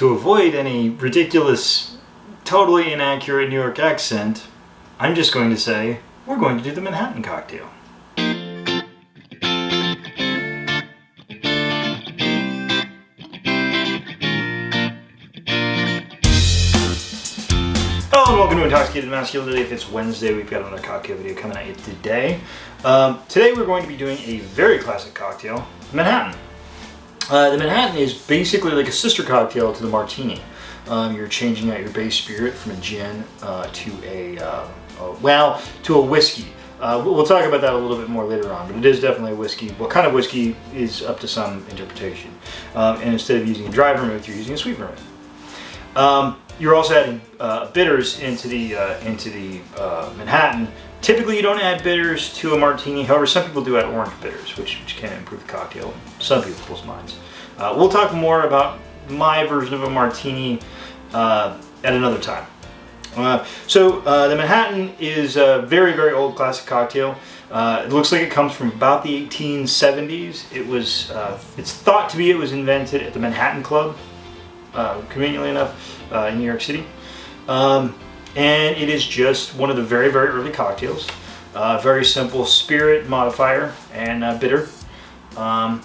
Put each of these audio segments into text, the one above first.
to avoid any ridiculous, totally inaccurate New York accent, I'm just going to say we're going to do the Manhattan cocktail. Hello and welcome to Intoxicated Masculinity. If it's Wednesday, we've got another cocktail video coming at you today. Today we're going to be doing a very classic cocktail, Manhattan. The Manhattan is basically like a sister cocktail to the martini. You're changing out your base spirit from a gin to a whiskey. We'll talk about that a little bit more later on, but it is definitely a whiskey. What kind of whiskey is up to some interpretation. And instead of using a dry vermouth, you're using a sweet vermouth. You're also adding bitters into the Manhattan. Typically, you don't add bitters to a martini. However, some people do add orange bitters, which can improve the cocktail in some people's minds. We'll talk more about my version of a martini at another time. The Manhattan is a very, very old classic cocktail. It looks like it comes from about the 1870s. It's thought to be it was invented at the Manhattan Club, conveniently enough, in New York City. And it is just one of the very, very early cocktails. Very simple spirit modifier and bitter. I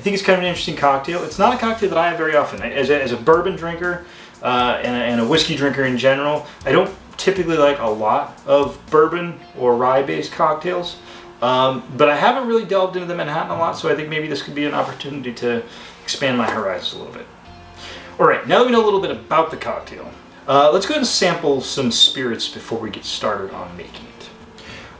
think it's kind of an interesting cocktail. It's not a cocktail that I have very often. As a bourbon drinker and a whiskey drinker in general, I don't typically like a lot of bourbon or rye-based cocktails. But I haven't really delved into the Manhattan a lot, so I think maybe this could be an opportunity to expand my horizons a little bit. All right, now that we know a little bit about the cocktail, let's go ahead and sample some spirits before we get started on making it.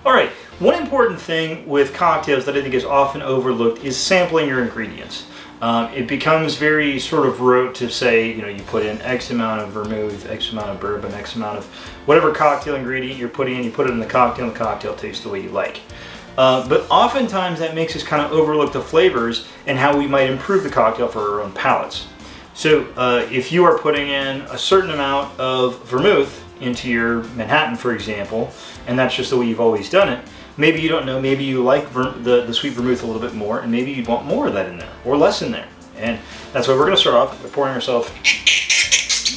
All right, one important thing with cocktails that I think is often overlooked is sampling your ingredients. It becomes very sort of rote to say, you put in X amount of vermouth, X amount of bourbon, X amount of whatever cocktail ingredient you're putting in, you put it in the cocktail, and the cocktail tastes the way you like. But oftentimes that makes us kind of overlook the flavors and how we might improve the cocktail for our own palates. So if you are putting in a certain amount of vermouth into your Manhattan, for example, and that's just the way you've always done it, maybe you don't know, maybe you like the sweet vermouth a little bit more, and maybe you want more of that in there, or less in there. And that's why we're going to start off by pouring ourselves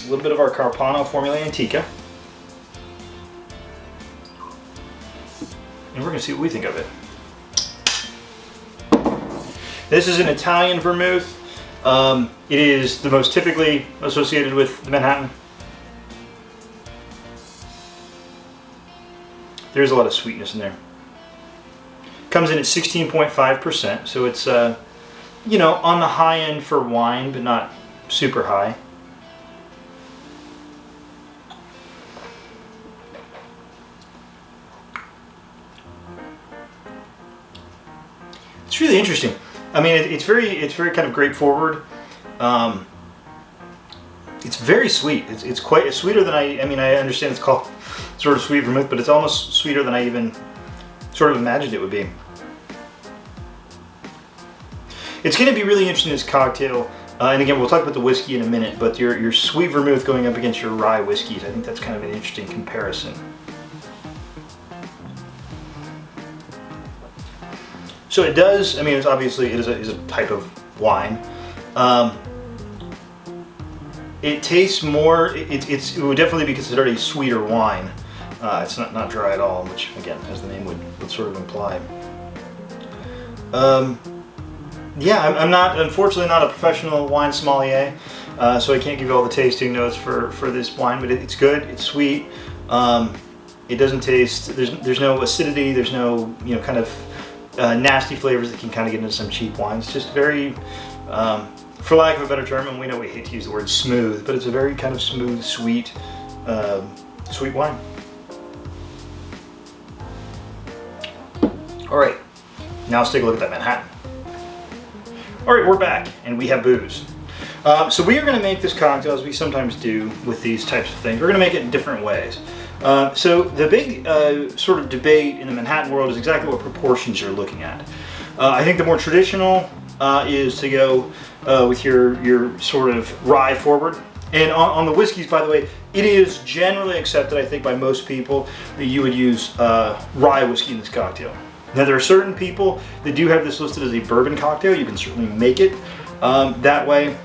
a little bit of our Carpano Formula Antica. And we're going to see what we think of it. This is an Italian vermouth. It is the most typically associated with the Manhattan. There's a lot of sweetness in there. Comes in at 16.5%, so it's on the high end for wine, but not super high. It's really interesting. I mean, it's very kind of grape forward. It's very sweet. It's quite sweeter than I understand it's called sort of sweet vermouth, but it's almost sweeter than I even sort of imagined it would be. It's going to be really interesting, this cocktail. And again, we'll talk about the whiskey in a minute, but your sweet vermouth going up against your rye whiskeys, I think that's kind of an interesting comparison. So it does, it's obviously, it is a type of wine. It tastes more, it would definitely be considered a sweeter wine. It's not dry at all, which again, as the name would sort of imply. I'm unfortunately not a professional wine sommelier, so I can't give you all the tasting notes for this wine, but it's good, it's sweet. It doesn't taste, there's no acidity, there's no, kind of nasty flavors that can kind of get into some cheap wines. It's just very, for lack of a better term, and we know we hate to use the word smooth, but it's a very kind of smooth, sweet, sweet wine. All right, now let's take a look at that Manhattan. All right, we're back, and we have booze. So we are going to make this cocktail, as we sometimes do with these types of things. We're going to make it in different ways. So the big sort of debate in the Manhattan world is exactly what proportions you're looking at. I think the more traditional is to go with your sort of rye forward. And on the whiskeys, by the way, it is generally accepted, I think, by most people that you would use rye whiskey in this cocktail. Now, there are certain people that do have this listed as a bourbon cocktail. You can certainly make it that way.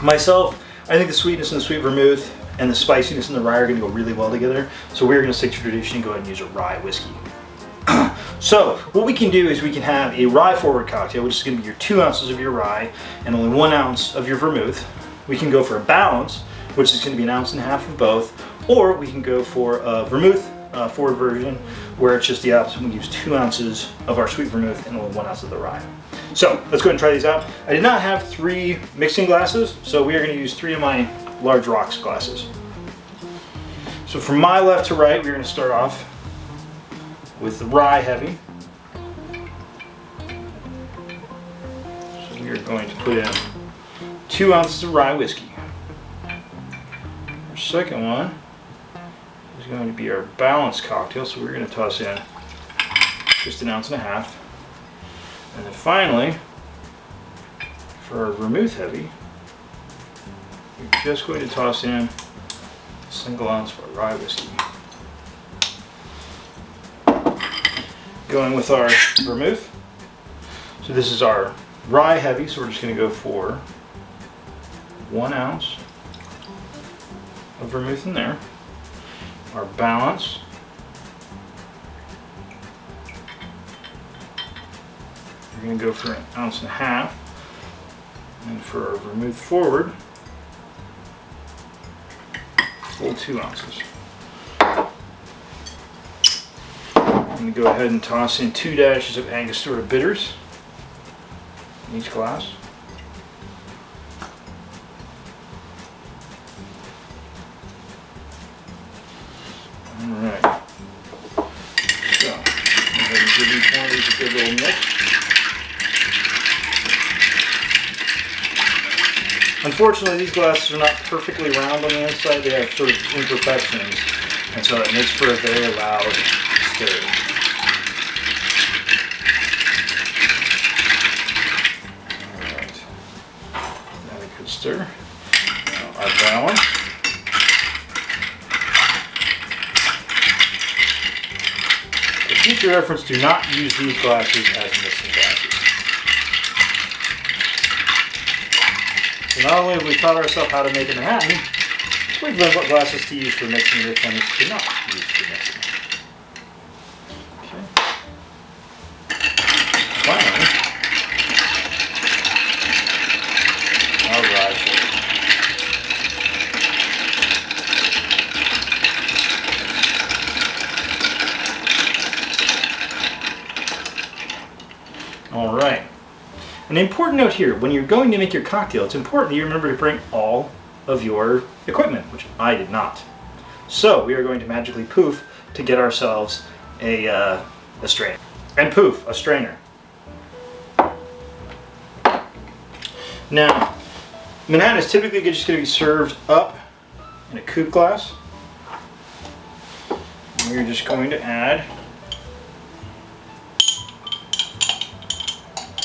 Myself, I think the sweetness in the sweet vermouth and the spiciness in the rye are going to go really well together. So we're going to stick to tradition and go ahead and use a rye whiskey. So what we can do is we can have a rye forward cocktail, which is going to be your 2 ounces of your rye and only 1 ounce of your vermouth. We can go for a balance, which is going to be 1.5 ounces of both, or we can go for a vermouth forward version, where it's just the opposite. We use 2 ounces of our sweet vermouth and only 1 ounce of the rye. So let's go ahead and try these out. I did not have 3 mixing glasses, so we are going to use 3 of my large rocks glasses. So from my left to right, we're going to start off with the rye heavy. So we are going to put in 2 ounces of rye whiskey. Our second one is going to be our balanced cocktail, so we're going to toss in just 1.5 ounces. And then finally, for our vermouth heavy, we're just going to toss in a single ounce of our rye whiskey. Going with our vermouth. So this is our rye heavy, so we're just going to go for 1 ounce of vermouth in there. Our balance. We're going to go for 1.5 ounces. And for our vermouth forward, full 2 ounces. I'm going to go ahead and toss in 2 dashes of angostura bitters in each glass. Alright. So, go ahead and give each one of these a good little mix. Unfortunately, these glasses are not perfectly round on the inside. They have sort of imperfections, and so it makes for a very loud stir. Alright. Now we could stir. Now our balance. For future reference, do not use these glasses as mixing glasses. So not only have we taught ourselves how to make a Manhattan, we've learned what glasses to use for mixing, which ones to not use for mixing. Okay. Finally, our rye forward. All right. An important note here, when you're going to make your cocktail, it's important that you remember to bring all of your equipment, which I did not. So we are going to magically poof to get ourselves a strainer. And poof, a strainer. Now, Manhattan is typically just going to be served up in a coupe glass. And we're just going to add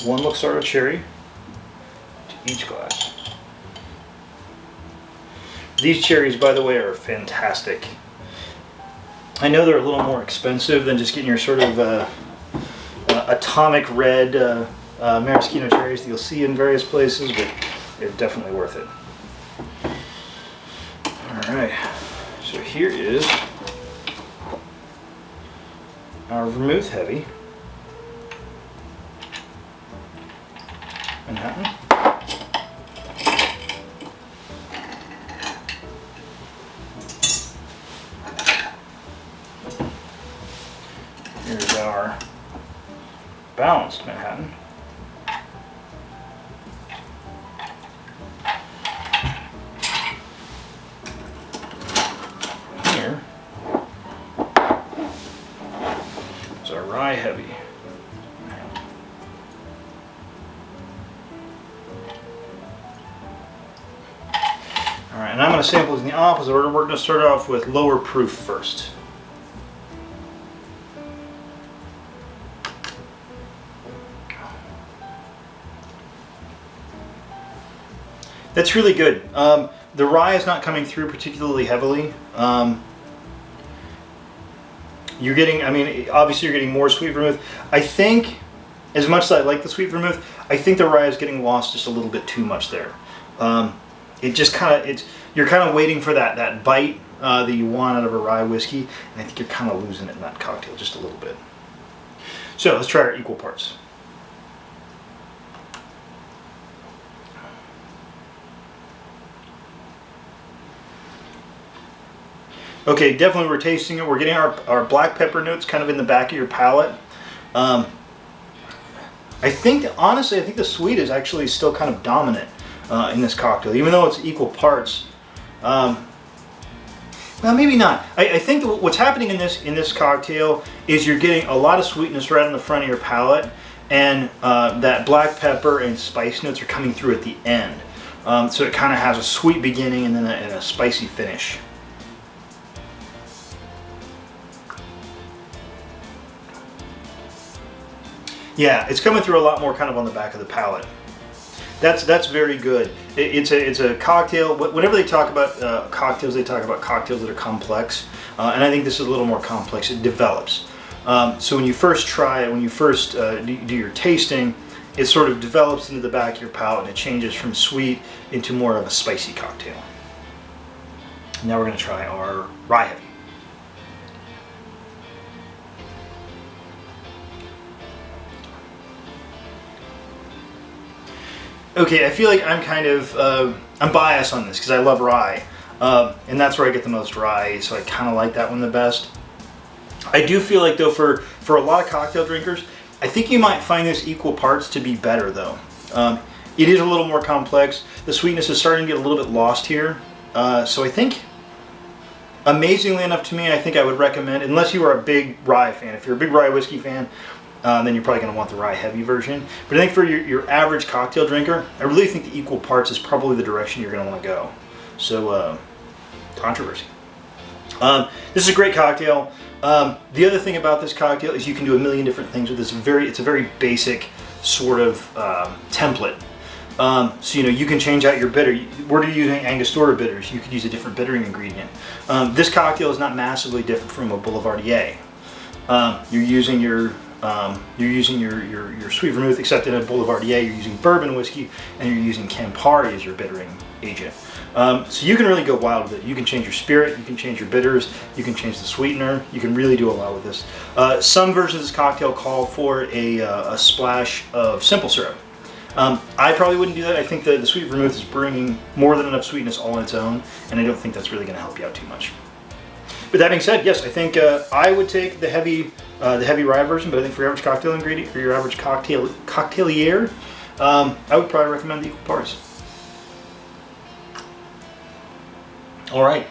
1 Luxardo cherry to each glass. These cherries, by the way, are fantastic. I know they're a little more expensive than just getting your sort of atomic red maraschino cherries that you'll see in various places, but they're definitely worth it. Alright, so here is our vermouth heavy Manhattan. Here's our balanced Manhattan. Here is our rye heavy. Alright, and I'm going to sample these in the opposite order. We're going to start off with lower proof first. That's really good. The rye is not coming through particularly heavily. You're getting, I mean, obviously you're getting more sweet vermouth. I think, as much as I like the sweet vermouth, I think the rye is getting lost just a little bit too much there. it just kind of, you're kind of waiting for that bite that you want out of a rye whiskey, and I think you're kind of losing it in that cocktail just a little bit. So let's try our equal parts. Okay, definitely we're tasting it. We're getting our black pepper notes kind of in the back of your palate. I think, honestly, I think the sweet is actually still kind of dominant in this cocktail, even though it's equal parts. Well, maybe not. I think what's happening in this cocktail is you're getting a lot of sweetness right on the front of your palate, and that black pepper and spice notes are coming through at the end. So it kind of has a sweet beginning and then a spicy finish. Yeah, it's coming through a lot more kind of on the back of the palate. That's very good. It's a cocktail. Whenever they talk about cocktails, they talk about cocktails that are complex, and I think this is a little more complex. It develops. So when you first try it, when you first do your tasting, it sort of develops into the back of your palate, and it changes from sweet into more of a spicy cocktail. Now we're going to try our rye heavy. Okay, I feel like I'm kind of, I'm biased on this because I love rye. And that's where I get the most rye, so I kind of like that one the best. I do feel like, though, for a lot of cocktail drinkers, I think you might find this equal parts to be better, though. It is a little more complex. The sweetness is starting to get a little bit lost here. So I think, amazingly enough to me, I think I would recommend, unless you are a big rye fan, if you're a big rye whiskey fan, then you're probably going to want the rye heavy version. But I think for your average cocktail drinker, I really think the equal parts is probably the direction you're going to want to go. So, controversy. This is a great cocktail. The other thing about this cocktail is you can do a million different things with this. It's a very basic sort of template. So you can change out your bitter. We're using angostura bitters. You could use a different bittering ingredient. This cocktail is not massively different from a Boulevardier. You're using your sweet vermouth, except in a Boulevardier you're using bourbon whiskey and you're using Campari as your bittering agent. So you can really go wild with it. You can change your spirit, you can change your bitters, you can change the sweetener. You can really do a lot with this. Some versions of this cocktail call for a splash of simple syrup. I probably wouldn't do that. I think the sweet vermouth is bringing more than enough sweetness all on its own, and I don't think that's really going to help you out too much. But that being said, yes, I think I would take the heavy rye version, but I think for your average cocktail ingredient, or your average cocktailier, I would probably recommend the equal parts. All right.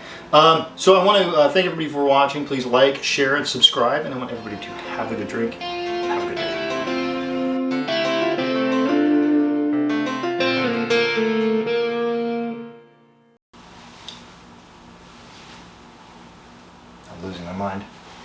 So I want to thank everybody for watching. Please like, share, and subscribe, and I want everybody to have a good drink. Have a good day. I'm losing my mind.